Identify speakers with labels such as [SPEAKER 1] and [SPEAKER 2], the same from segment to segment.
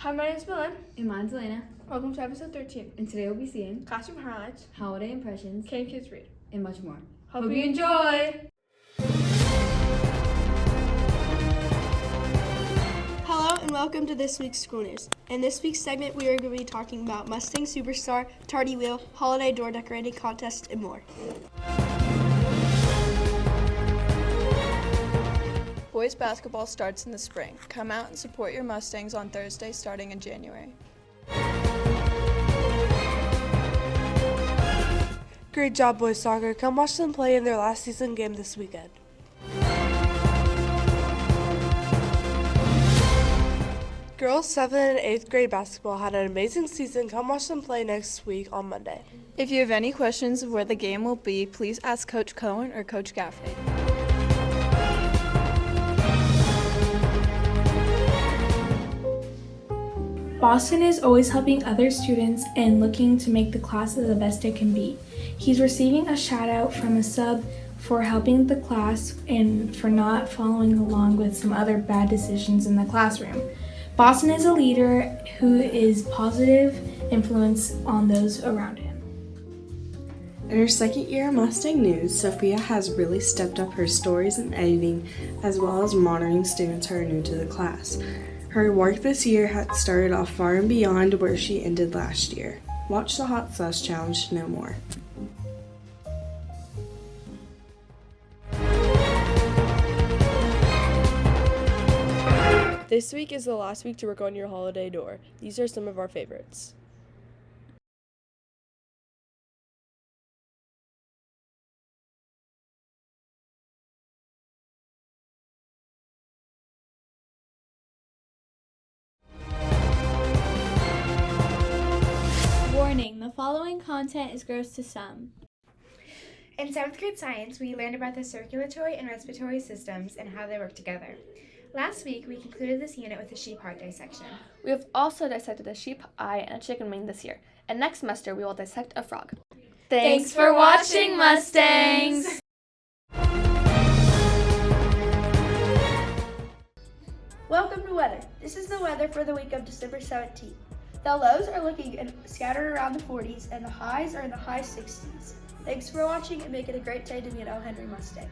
[SPEAKER 1] Hi, my name is Milan.
[SPEAKER 2] And mine's Elena.
[SPEAKER 1] Welcome to episode 13.
[SPEAKER 2] And today we'll be seeing
[SPEAKER 1] Classroom highlights,
[SPEAKER 2] holiday impressions,
[SPEAKER 1] Can Kids Read,
[SPEAKER 2] and much more.
[SPEAKER 1] Hope you enjoy!
[SPEAKER 3] Hello and welcome to this week's school news. In this week's segment, we are going to be talking about Mustang Superstar, Tardy Wheel, holiday door decorating contest, and more.
[SPEAKER 4] Boys basketball starts in the spring. Come out and support your Mustangs on Thursday starting in January.
[SPEAKER 5] Great job, boys soccer. Come watch them play in their last season game this weekend. Girls 7th and 8th grade basketball had an amazing season. Come watch them play next week on Monday.
[SPEAKER 4] If you have any questions of where the game will be, please ask Coach Cohen or Coach Gaffney.
[SPEAKER 6] Boston is always helping other students and looking to make the class the best it can be. He's receiving a shout out from a sub for helping the class and for not following along with some other bad decisions in the classroom. Boston is a leader who is positive influence on those around him.
[SPEAKER 7] In her second year of Mustang News, Sophia has really stepped up her stories and editing as well as monitoring students who are new to the class. Her work this year had started off far and beyond where she ended last year. Watch the Hot Sauce Challenge to know more.
[SPEAKER 8] This week is the last week to work on your holiday door. These are some of our favorites.
[SPEAKER 9] Warning, the following content is gross to some.
[SPEAKER 10] In 7th grade science, we learned about the circulatory and respiratory systems and how they work together. Last week, we concluded this unit with a sheep heart dissection.
[SPEAKER 11] We have also dissected a sheep eye and a chicken wing this year, and next semester we will dissect a frog.
[SPEAKER 9] Thanks for watching, Mustangs!
[SPEAKER 3] Welcome to weather. This is the weather for the week of December 17th. The lows are looking scattered around the 40s and the highs are in the high 60s. Thanks for watching and make it a great day to be an O. Henry Mustang.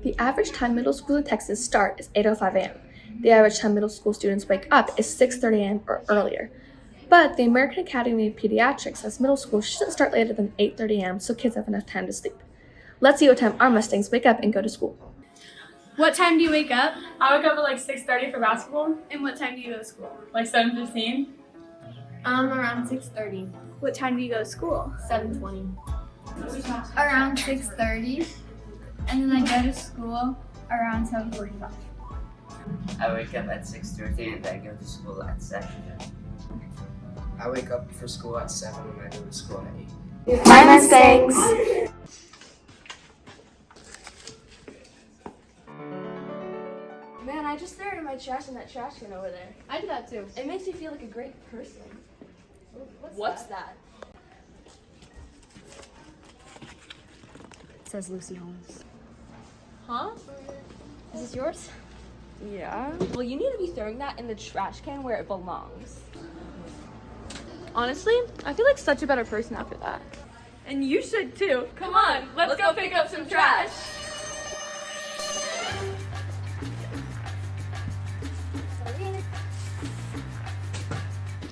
[SPEAKER 11] The average time middle schools in Texas start is 8:05 a.m. The average time middle school students wake up is 6:30 a.m. or earlier. But the American Academy of Pediatrics says middle school shouldn't start later than 8:30 a.m. so kids have enough time to sleep. Let's see what time our Mustangs wake up and go to school.
[SPEAKER 9] What time do you wake up?
[SPEAKER 12] I wake up at like 6:30 for basketball.
[SPEAKER 9] And what time do you go to school?
[SPEAKER 12] Like 7:15.
[SPEAKER 9] Around 6:30. What time do you go to school?
[SPEAKER 2] 7:20.
[SPEAKER 9] Around 6:30. And then I go to school around 7:45.
[SPEAKER 13] I wake up at 6:30 and I go to school at 7.
[SPEAKER 14] I wake up for school at 7 and I go to school at 8.
[SPEAKER 11] Bye, Mustangs!
[SPEAKER 2] Man, I just threw it in my trash in that trash can over there.
[SPEAKER 9] I do that too.
[SPEAKER 2] It makes me feel like a great person. What's that? It says Lucy Holmes.
[SPEAKER 11] Huh?
[SPEAKER 2] Is this yours?
[SPEAKER 11] Yeah.
[SPEAKER 2] Well, you need to be throwing that in the trash can where it belongs.
[SPEAKER 11] Honestly, I feel like such a better person after that.
[SPEAKER 9] And you should too. Come on, let's go pick up some trash.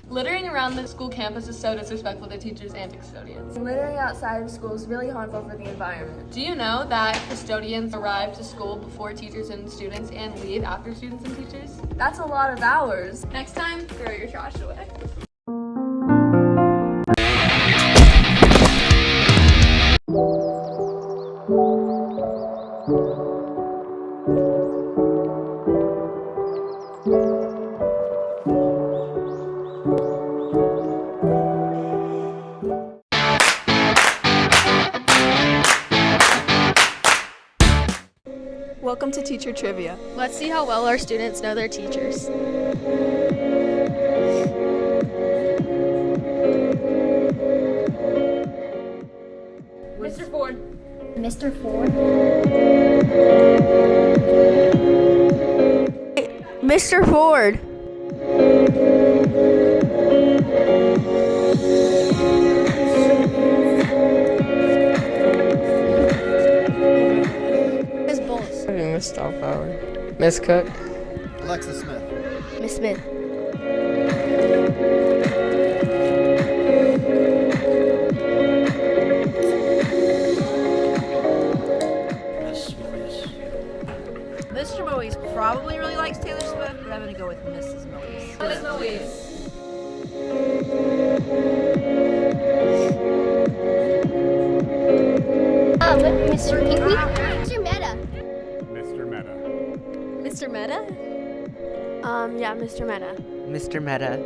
[SPEAKER 8] Littering around the school campus is so disrespectful to teachers and custodians.
[SPEAKER 2] Littering outside of school is really harmful for the environment.
[SPEAKER 8] Do you know that custodians arrive to school before teachers and students and leave after students and teachers?
[SPEAKER 2] That's a lot of hours.
[SPEAKER 9] Next time, throw your trash away.
[SPEAKER 4] Welcome to Teacher Trivia.
[SPEAKER 11] Let's see how well our students know their teachers.
[SPEAKER 9] Mr. Ford.
[SPEAKER 2] Mr. Ford.
[SPEAKER 3] Mr. Ford.
[SPEAKER 15] Miss Cook.
[SPEAKER 16] Alexa Smith.
[SPEAKER 10] Miss Smith.
[SPEAKER 17] Mr. Moise probably really likes Taylor Swift, but I'm gonna go with Mrs. Moise.
[SPEAKER 8] Mrs. Moise.
[SPEAKER 10] Mr. Pinkley? Mr. Meta.
[SPEAKER 18] Mr. Meta.
[SPEAKER 10] Mr. Meta? Yeah, Mr. Meta.
[SPEAKER 15] Mr. Meta.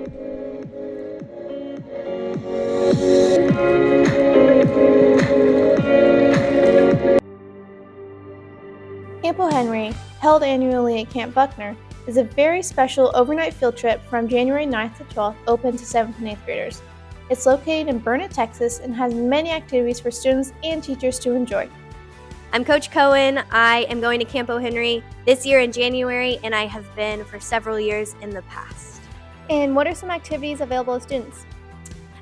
[SPEAKER 19] Campo Henry, held annually at Camp Buckner, is a very special overnight field trip from January 9th to 12th open to 7th and 8th graders. It's located in Burnet, Texas, and has many activities for students and teachers to enjoy.
[SPEAKER 20] I'm Coach Cohen. I am going to Campo Henry this year in January, and I have been for several years in the past.
[SPEAKER 19] And what are some activities available to students?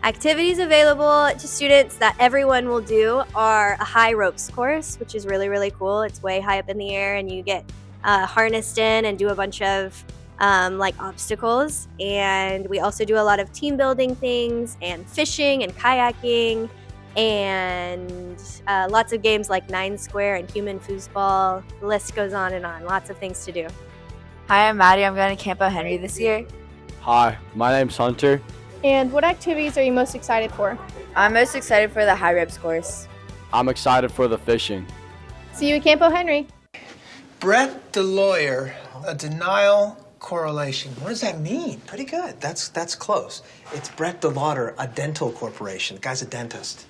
[SPEAKER 20] Activities available to students that everyone will do are a high ropes course, which is really, really cool. It's way high up in the air, and you get harnessed in and do a bunch of like obstacles. And we also do a lot of team building things and fishing and kayaking and lots of games like 9 Square and Human Foosball. The list goes on and on. Lots of things to do.
[SPEAKER 21] Hi, I'm Maddie. I'm going to Campo Henry this year.
[SPEAKER 22] Hi, my name's Hunter.
[SPEAKER 19] And what activities are you most excited for?
[SPEAKER 21] I'm most excited for the high ropes course.
[SPEAKER 22] I'm excited for the fishing.
[SPEAKER 19] See you at Campo Henry.
[SPEAKER 23] Brett the lawyer, a denial correlation. What does that mean? Pretty good. That's close. It's Brett the Lauder, a dental corporation. The guy's a dentist.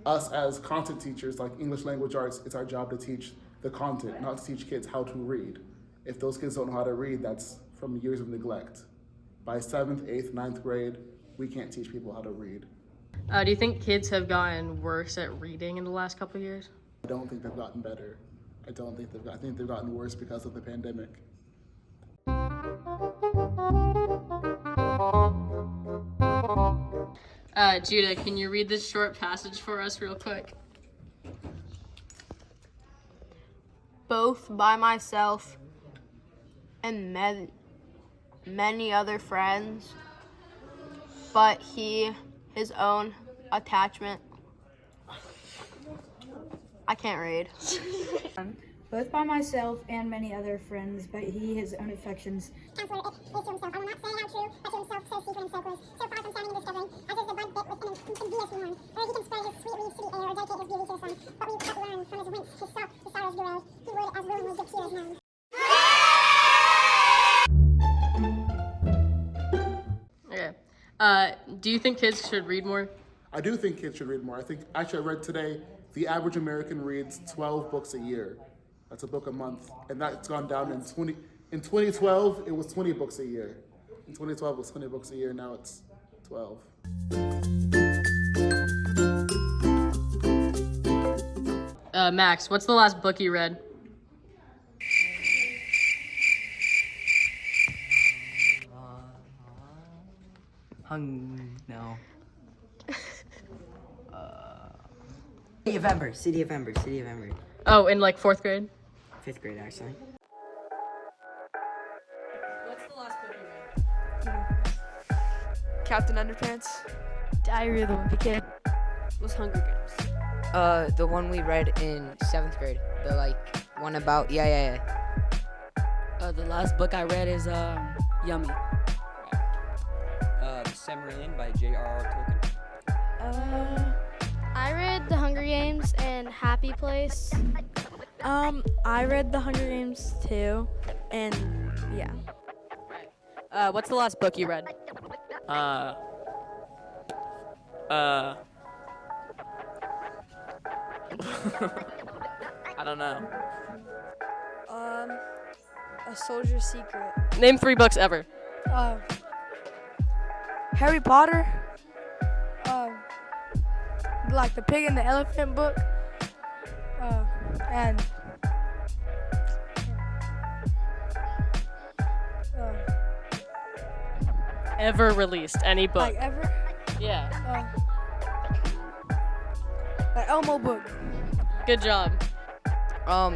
[SPEAKER 24] Us as content teachers, like English language arts, it's our job to teach the content, not to teach kids how to read. If those kids don't know how to read, that's from years of neglect. By 7th, 8th, 9th grade, we can't teach people how to read.
[SPEAKER 8] Do you think kids have gotten worse at reading in the last couple of years?
[SPEAKER 24] I don't think they've gotten better. I think they've gotten worse because of the pandemic.
[SPEAKER 8] Judah, can you read this short passage for us real quick?
[SPEAKER 25] Both by myself and many other friends, but his own attachment. I can't read.
[SPEAKER 26] Both by myself and many other friends, but his own affections.
[SPEAKER 27] Counselor, it is to himself. I will not say how true, but to himself, so secret and so close, so far from sounding and discovering, as is the bud bit with an envious horn, where he can spray his sweet leaves to the air or dedicate his beauty to the sun. But we but learn from his wince, his salt, his sorrows grow. He would as willingly give tears known.
[SPEAKER 8] Okay. Do you think kids should read more?
[SPEAKER 24] I do think kids should read more. I read today, the average American reads 12 books a year. That's a book a month, and that's gone down in 2012, it was 20 books a year. In 2012, it was 20 books a year, now it's 12.
[SPEAKER 8] Max, what's the last book you read?
[SPEAKER 15] No. City of Ember.
[SPEAKER 8] Oh, in like 4th grade?
[SPEAKER 15] 5th grade, actually.
[SPEAKER 8] What's the last book you read?
[SPEAKER 28] Captain Underpants.
[SPEAKER 29] Diary of the Wimpy Kid. Was Hunger Games.
[SPEAKER 15] The one we read in 7th grade. The one about yeah.
[SPEAKER 29] The last book I read is Yummy.
[SPEAKER 30] The Silmarillion by J.R.R. Tolkien.
[SPEAKER 31] I read The Hunger Games and Happy Place.
[SPEAKER 29] I read The Hunger Games too, and yeah.
[SPEAKER 8] What's the last book you read?
[SPEAKER 30] I don't know.
[SPEAKER 29] A Soldier's Secret.
[SPEAKER 8] Name 3 books ever.
[SPEAKER 29] Harry Potter. Like the Pig and the Elephant book. And
[SPEAKER 1] ever released any book.
[SPEAKER 29] Like ever?
[SPEAKER 1] Yeah.
[SPEAKER 29] Like Elmo book.
[SPEAKER 1] Good job.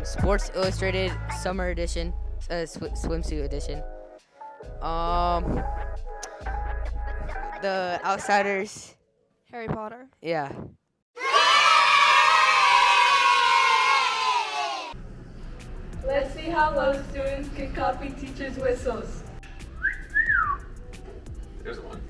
[SPEAKER 15] Sports Illustrated Summer Edition, swimsuit edition. The Outsiders.
[SPEAKER 29] Harry Potter.
[SPEAKER 15] Yeah.
[SPEAKER 4] Let's see how well students can copy teachers' whistles.
[SPEAKER 5] There's one.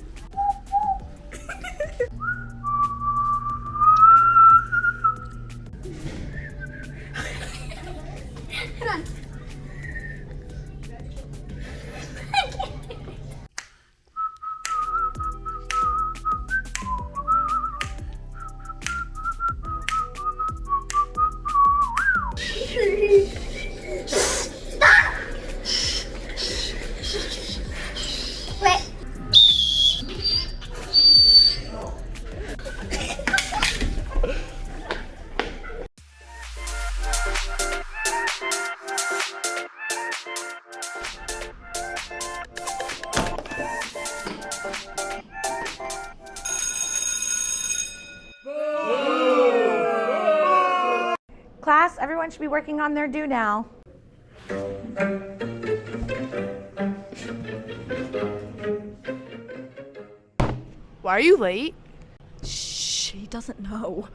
[SPEAKER 27] Stop! Wait.
[SPEAKER 6] Class, everyone should be working on their due now.
[SPEAKER 26] Why are you late?
[SPEAKER 29] Shh, he doesn't know.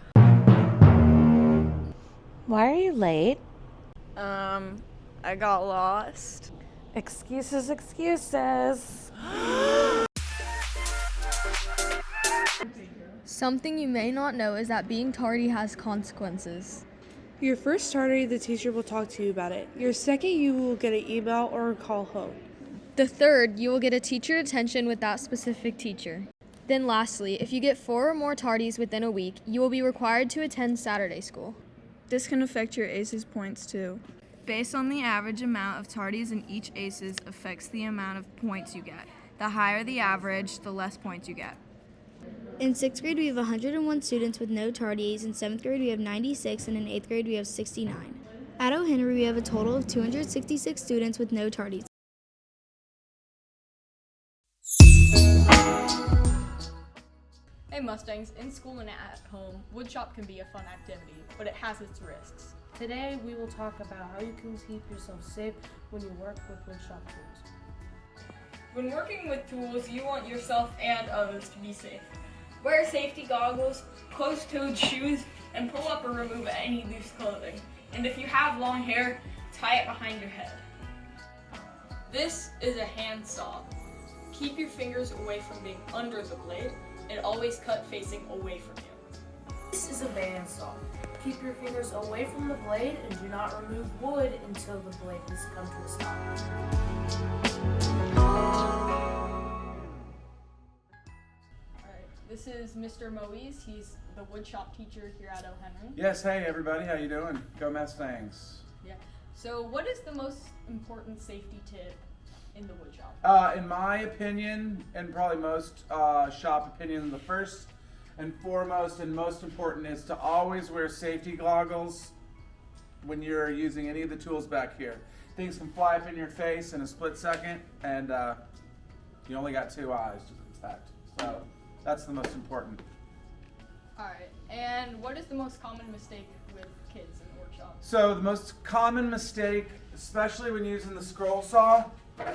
[SPEAKER 6] Why are you late?
[SPEAKER 29] I got lost.
[SPEAKER 6] Excuses, excuses.
[SPEAKER 7] Something you may not know is that being tardy has consequences.
[SPEAKER 26] Your first tardy, the teacher will talk to you about it. Your second, you will get an email or a call home.
[SPEAKER 7] The third, you will get a teacher detention with that specific teacher. Then lastly, if you get 4 or more tardies within a week, you will be required to attend Saturday school.
[SPEAKER 11] This can affect your ACEs points too. Based on the average amount of tardies in each ACEs affects the amount of points you get. The higher the average, the less points you get.
[SPEAKER 31] In 6th grade, we have 101 students with no tardies. In 7th grade, we have 96, and in 8th grade, we have 69. At O. Henry, we have a total of 266 students with no tardies.
[SPEAKER 8] Hey Mustangs, in school and at home, woodshop can be a fun activity, but it has its risks.
[SPEAKER 12] Today we will talk about how you can keep yourself safe when you work with woodshop tools.
[SPEAKER 4] When working with tools, you want yourself and others to be safe. Wear safety goggles, closed-toed shoes, and pull up or remove any loose clothing. And if you have long hair, tie it behind your head. This is a handsaw. Keep your fingers away from being under the blade and always cut facing away from you.
[SPEAKER 12] This is a bandsaw. Keep your fingers away from the blade and do not remove wood until the blade has come to a stop.
[SPEAKER 8] This is Mr. Moise. He's the woodshop teacher here at O. Henry.
[SPEAKER 13] Yes, hey everybody, how you doing? Go Mustangs.
[SPEAKER 8] Yeah. So what is the most important safety tip in the woodshop?
[SPEAKER 13] In my opinion, and probably most shop opinion, the first and foremost and most important is to always wear safety goggles when you're using any of the tools back here. Things can fly up in your face in a split second, and you only got 2 eyes to protect. So that's the most important.
[SPEAKER 8] Alright, and what is the most common mistake with kids in the workshop?
[SPEAKER 13] So the most common mistake, especially when using the scroll saw,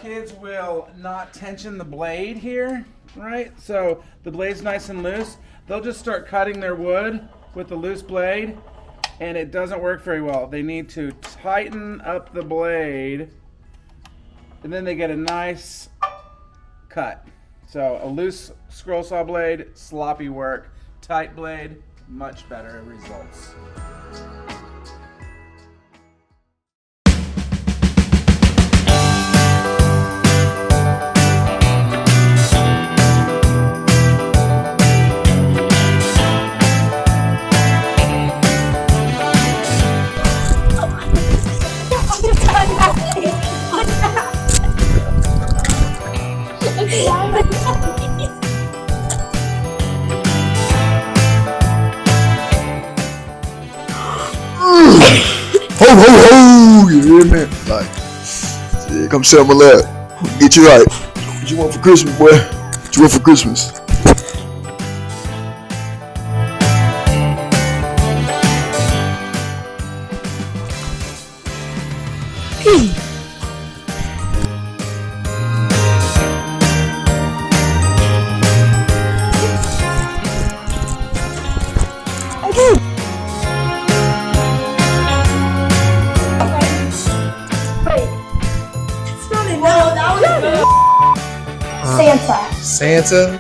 [SPEAKER 13] kids will not tension the blade here, right? So the blade's nice and loose. They'll just start cutting their wood with the loose blade, and it doesn't work very well. They need to tighten up the blade, and then they get a nice cut. So a loose scroll saw blade, sloppy work. Tight blade, much better results.
[SPEAKER 14] Ho ho ho! You hear me? Like, yeah, come sit on my lap. Get you right. What you want for Christmas, boy? What you want for Christmas?
[SPEAKER 12] Santa.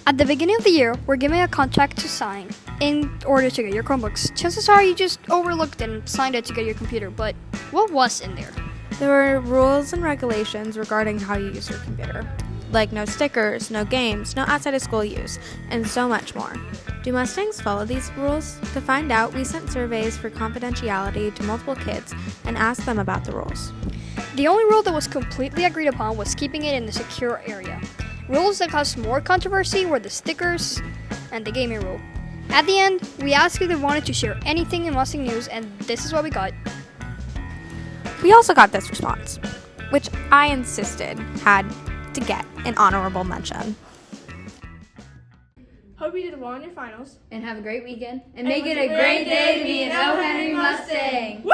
[SPEAKER 2] At the beginning of the year, we're giving a contract to sign in order to get your Chromebooks. Chances are you just overlooked and signed it to get your computer, but what was in there?
[SPEAKER 3] There were rules and regulations regarding how you use your computer, like no stickers, no games, no outside of school use, and so much more. Do Mustangs follow these rules? To find out, we sent surveys for confidentiality to multiple kids and asked them about the rules.
[SPEAKER 2] The only rule that was completely agreed upon was keeping it in the secure area. Rules that caused more controversy were the stickers and the gaming rule. At the end, we asked if they wanted to share anything in Mustang news, and this is what we got.
[SPEAKER 3] We also got this response, which I insisted had to get an honorable mention.
[SPEAKER 5] Hope you did well in your finals.
[SPEAKER 31] And have a great weekend. And make it a great day to be an O. Henry Mustang.
[SPEAKER 5] Woo!